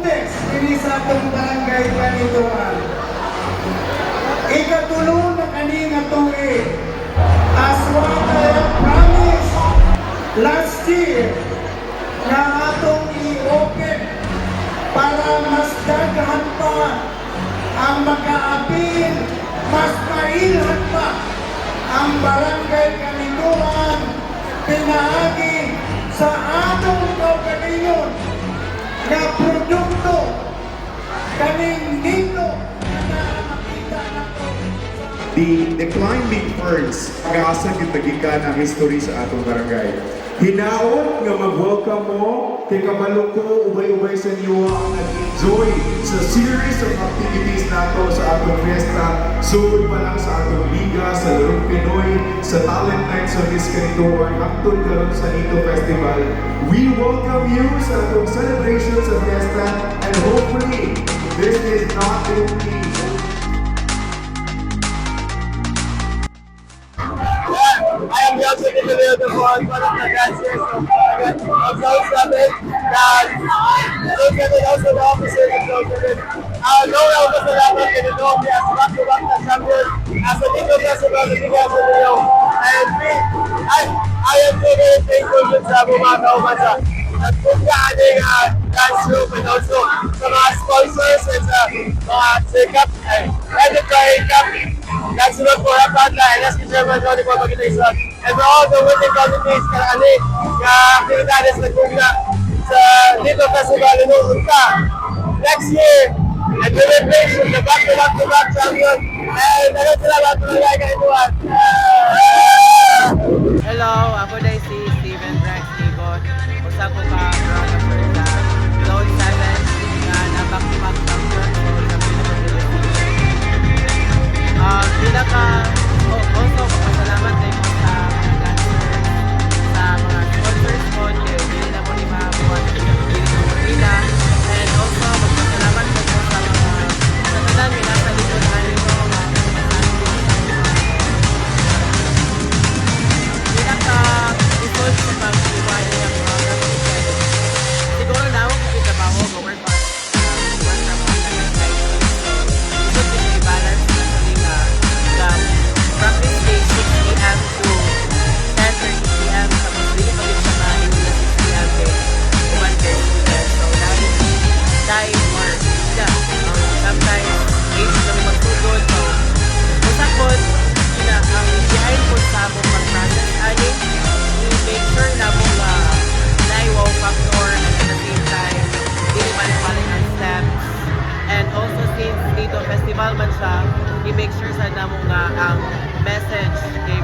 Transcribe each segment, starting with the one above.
Buntes, ini sa atong barangay Kanituan. Ikatulong na kanina tuig. As what I have promised last year na atong i-open para mas daghan pa ang makaapil, mas mailhan pa ang barangay Kanituan pinaagi sa atong kaugalingon na produkto kaning dito na makita nato. The climbing ferns, pag-asa gitagikan ang history sa atong barangay. Hinaot nga mag-welcome mo, kay kabalo ko, ubay-ubay sa inyo ang nag-enjoy sa series of activities nato sa atong fiesta. Sugod pa lang sa atong liga, sa Lurong Pinoy, sa Talent Night sa Miss Kanituan, hangtod karon sa Nito Festival. We welcome you sa atong celebration sa fiesta, and hopefully, this is not only I am also in the video for one of the dancers of South Summit that look at it also the officers of South Summit. Noel was the last in the North as back-to-back na champion as a Nito Festival in the video. And I am so very thankful sa mga kaumansa. At kung kaaning dance group and also sa mga sponsors and sa mga sikap, Editary Cup, National for Rapatla, and as Chairman Johnny for Pagkitaison. And for all the winning candidates na aktividades na kugna sa Nito Festival in Unta. Next year, and we will place the back-to-back champion. And agad salamat po mga Kanituan. Hello, ako na si Steven Rex Igon. Usa ko ka producer sa Cloud 7 na back-to-back champion o sa also pasalamat din po sa mga dancers, sa mga sponsors ko, hindi na po ni mabuhat sa Pilipinas ng Manila. And also, magpasalamat din po sa mga katalan nasa likod na nito pinaka-result sa pag-iwala ng program. Siguro na ako kung ba ako go-work on work from home na isip din may balance na sa practice day 6 p.m. to 10:30 p.m. tapos hindi pa din sa bahay nila 6 p.m. kuman kayo student. So dahil more sometimes 8 kami magsugod. So usapod na ang behind po sa among mag-process ani i-make sure na mo na-wow factor and at the same time hindi balik-balik ang steps. And also since dito festival man siya, i-make sure sana mo nga ang message kay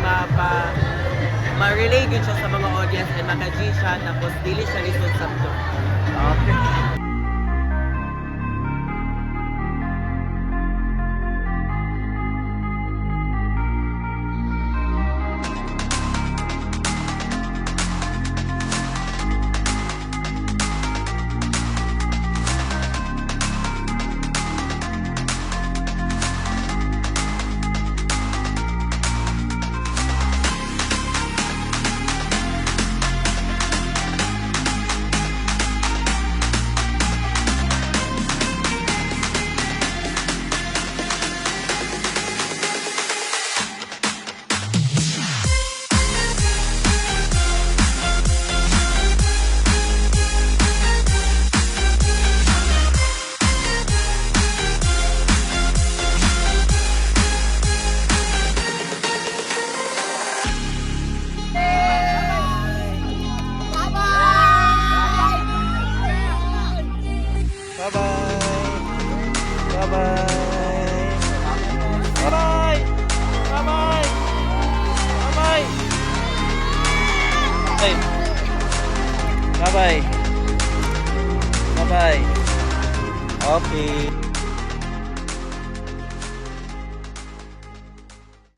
ma-relay yun siya sa mga audience and maka-G siya tapos dili siya lisod sabto. Okay. Bye-bye. Bye-bye. Okay.